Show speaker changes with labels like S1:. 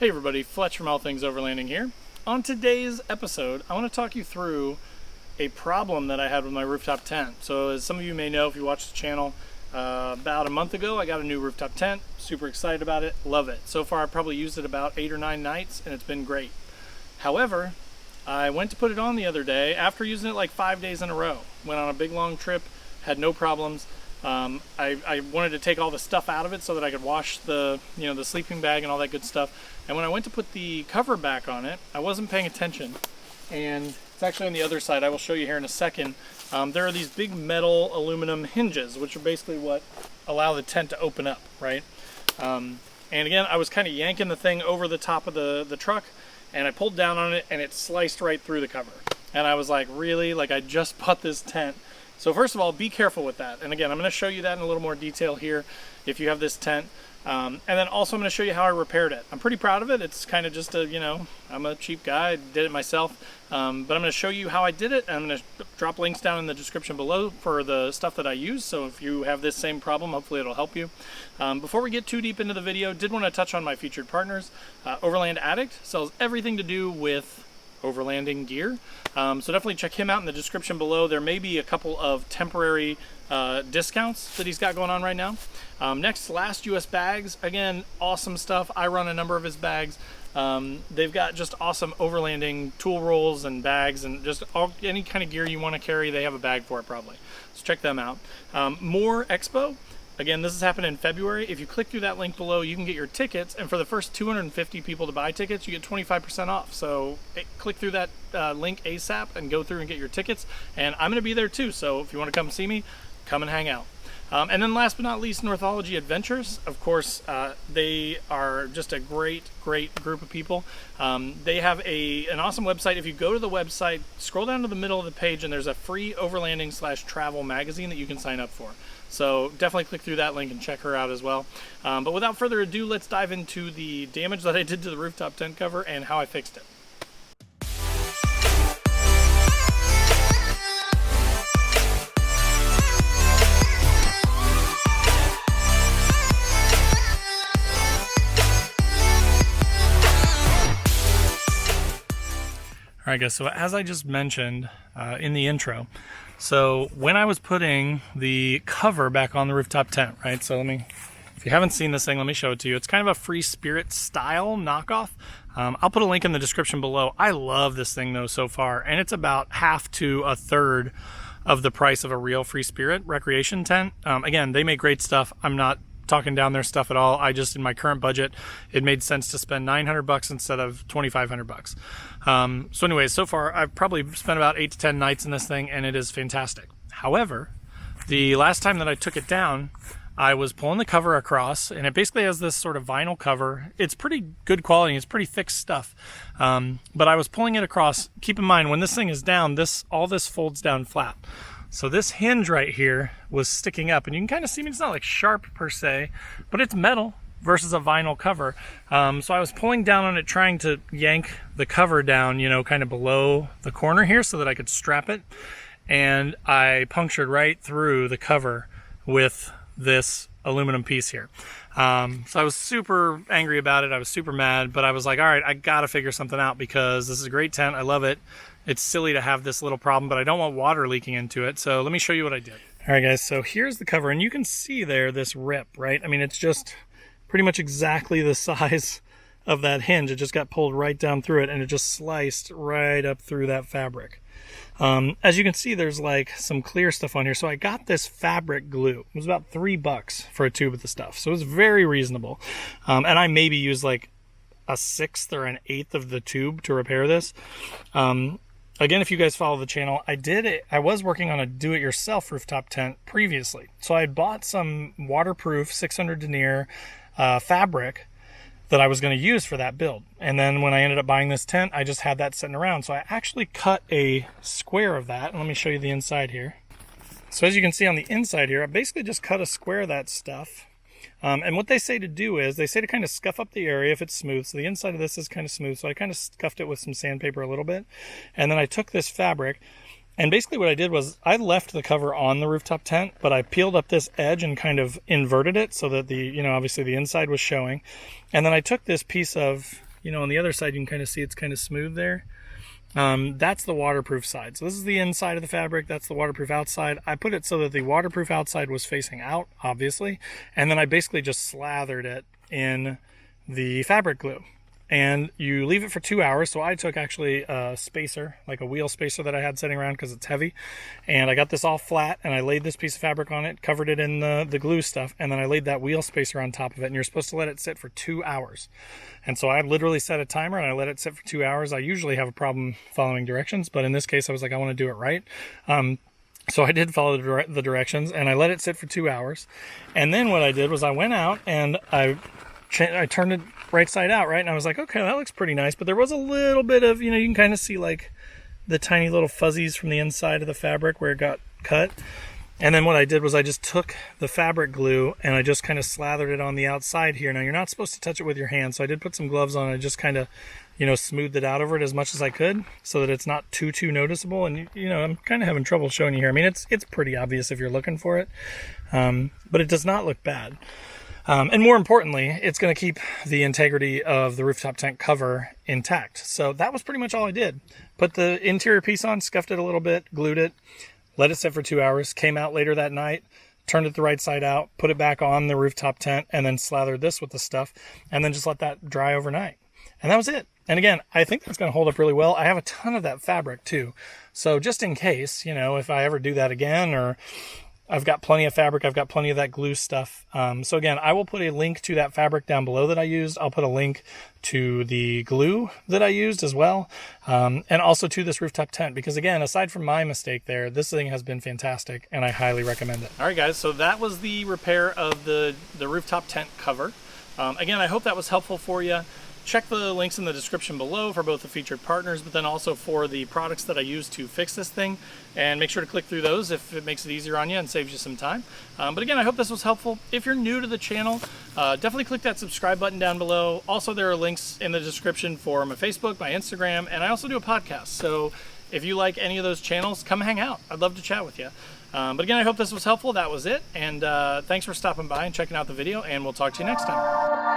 S1: Hey everybody, Fletch from All Things Overlanding here. On today's episode, I want to talk you through a problem that I had with my rooftop tent. So as some of you may know if you watch the channel, about a month ago I got a new rooftop tent. Super excited about it, love it. So far I've probably used it about 8 or 9 nights and it's been great. However, I went to put it on the other day after using it like 5 days in a row. Went on a big long trip, had no problems. I wanted to take all the stuff out of it so that I could wash the sleeping bag and all that good stuff. And when I went to put the cover back on it, I wasn't paying attention. And it's actually on the other side. I will show you here in a second. There are these big metal aluminum hinges, which are basically what allow the tent to open up, right? And again, I was kind of yanking the thing over the top of the truck, and I pulled down on it, and it sliced right through the cover. And I was like, really? Like, I just bought this tent. So first of all, be careful with that. And again, I'm going to show you that in a little more detail here if you have this tent. And then also I'm going to show you how I repaired it. I'm pretty proud of it. It's kind of just a, I'm a cheap guy. I did it myself. But I'm going to show you how I did it. And I'm going to drop links down in the description below for the stuff that I use. So if you have this same problem, hopefully it'll help you. Before we get too deep into the video, did want to touch on my featured partners. Overland Addict sells everything to do with overlanding gear. So definitely check him out in the description below. There may be a couple of temporary discounts that he's got going on right now. Next, Last US Bags. Again, awesome stuff. I run a number of his bags. They've got just awesome overlanding tool rolls and bags and just any kind of gear you want to carry. They have a bag for it probably. So check them out. More Expo. Again, this is happening in February. If you click through that link below, you can get your tickets, and for the first 250 people to buy tickets, you get 25% off. So click through that link ASAP and go through and get your tickets. And I'm going to be there too, so if you want to come see me, come and hang out. And then last but not least, Northology Adventures. Of course, they are just a great group of people. They have an awesome website. If you go to the website, scroll down to the middle of the page, and there's a free overlanding/travel magazine that you can sign up for. So definitely click through that link and check her out as well. But without further ado, let's dive into the damage that I did to the rooftop tent cover and how I fixed it. All right, guys, so as I just mentioned in the intro, so when I was putting the cover back on the rooftop tent, right, so if you haven't seen this thing, let me show it to you. It's kind of a Free Spirit style knockoff. I'll put a link in the description below. I love this thing though so far, and it's about half to a third of the price of a real Free Spirit recreation tent. Again, they make great stuff. I'm not talking down their stuff at all. I just, in my current budget, it made sense to spend $900 instead of $2,500. So anyways, so far I've probably spent about 8 to 10 nights in this thing, and it is fantastic. However, the last time that I took it down, I was pulling the cover across, and it basically has this sort of vinyl cover. It's pretty good quality. It's pretty thick stuff. But I was pulling it across. Keep in mind, when this thing is down, all this folds down flat. So this hinge right here was sticking up, and you can kind of see, it's not like sharp per se, but it's metal versus a vinyl cover. So I was pulling down on it, trying to yank the cover down, kind of below the corner here so that I could strap it. And I punctured right through the cover with this aluminum piece here. So I was super angry about it. I was super mad, but I was like, all right, I gotta figure something out because this is a great tent. I love it. It's silly to have this little problem, but I don't want water leaking into it. So let me show you what I did. All right, guys, so here's the cover, and you can see there this rip, right? I mean, it's just pretty much exactly the size of that hinge. It just got pulled right down through it, and it just sliced right up through that fabric. As you can see, there's like some clear stuff on here. So I got this fabric glue. It was about $3 for a tube of the stuff. So it was very reasonable. And I maybe used like a 1/6 or an 1/8 of the tube to repair this. Again, if you guys follow the channel, I was working on a do-it-yourself rooftop tent previously. So I had bought some waterproof 600 denier fabric that I was going to use for that build. And then when I ended up buying this tent, I just had that sitting around. So I actually cut a square of that. And let me show you the inside here. So as you can see on the inside here, I basically just cut a square of that stuff. And what they say to do is, they say to kind of scuff up the area if it's smooth. So the inside of this is kind of smooth. So I kind of scuffed it with some sandpaper a little bit. And then I took this fabric, and basically what I did was I left the cover on the rooftop tent, but I peeled up this edge and kind of inverted it so that the, obviously the inside was showing. And then I took this piece of on the other side you can kind of see it's kind of smooth there. That's the waterproof side. So this is the inside of the fabric. That's the waterproof outside. I put it so that the waterproof outside was facing out, obviously. And then I basically just slathered it in the fabric glue. And you leave it for 2 hours. So I took actually a spacer, like a wheel spacer that I had sitting around because it's heavy. And I got this all flat and I laid this piece of fabric on it, covered it in the glue stuff. And then I laid that wheel spacer on top of it. And you're supposed to let it sit for 2 hours. And so I literally set a timer and I let it sit for 2 hours. I usually have a problem following directions, but in this case I was like, I want to do it right. So I did follow the directions and I let it sit for 2 hours. And then what I did was I went out and I turned it right side out, right? And I was like, okay, that looks pretty nice. But there was a little bit of, you can kind of see like the tiny little fuzzies from the inside of the fabric where it got cut. And then what I did was I just took the fabric glue and I just kind of slathered it on the outside here. Now you're not supposed to touch it with your hands. So I did put some gloves on and I just kind of, smoothed it out over it as much as I could so that it's not too noticeable. And, I'm kind of having trouble showing you here. I mean, it's pretty obvious if you're looking for it, but it does not look bad. And more importantly, it's going to keep the integrity of the rooftop tent cover intact. So that was pretty much all I did. Put the interior piece on, scuffed it a little bit, glued it, let it sit for 2 hours, came out later that night, turned it the right side out, put it back on the rooftop tent, and then slathered this with the stuff, and then just let that dry overnight. And that was it. And again, I think that's going to hold up really well. I have a ton of that fabric too. So just in case, if I ever do that again, or I've got plenty of fabric, I've got plenty of that glue stuff. So again, I will put a link to that fabric down below that I used. I'll put a link to the glue that I used as well, and also to this rooftop tent, because again, aside from my mistake there, this thing has been fantastic and I highly recommend it. All right guys, so that was the repair of the rooftop tent cover. Again, I hope that was helpful for you. Check the links in the description below for both the featured partners, but then also for the products that I used to fix this thing. And make sure to click through those if it makes it easier on you and saves you some time. But again, I hope this was helpful. If you're new to the channel, definitely click that subscribe button down below. Also, there are links in the description for my Facebook, my Instagram, and I also do a podcast. So if you like any of those channels, come hang out. I'd love to chat with you. But again, I hope this was helpful. That was it. And thanks for stopping by and checking out the video, and we'll talk to you next time.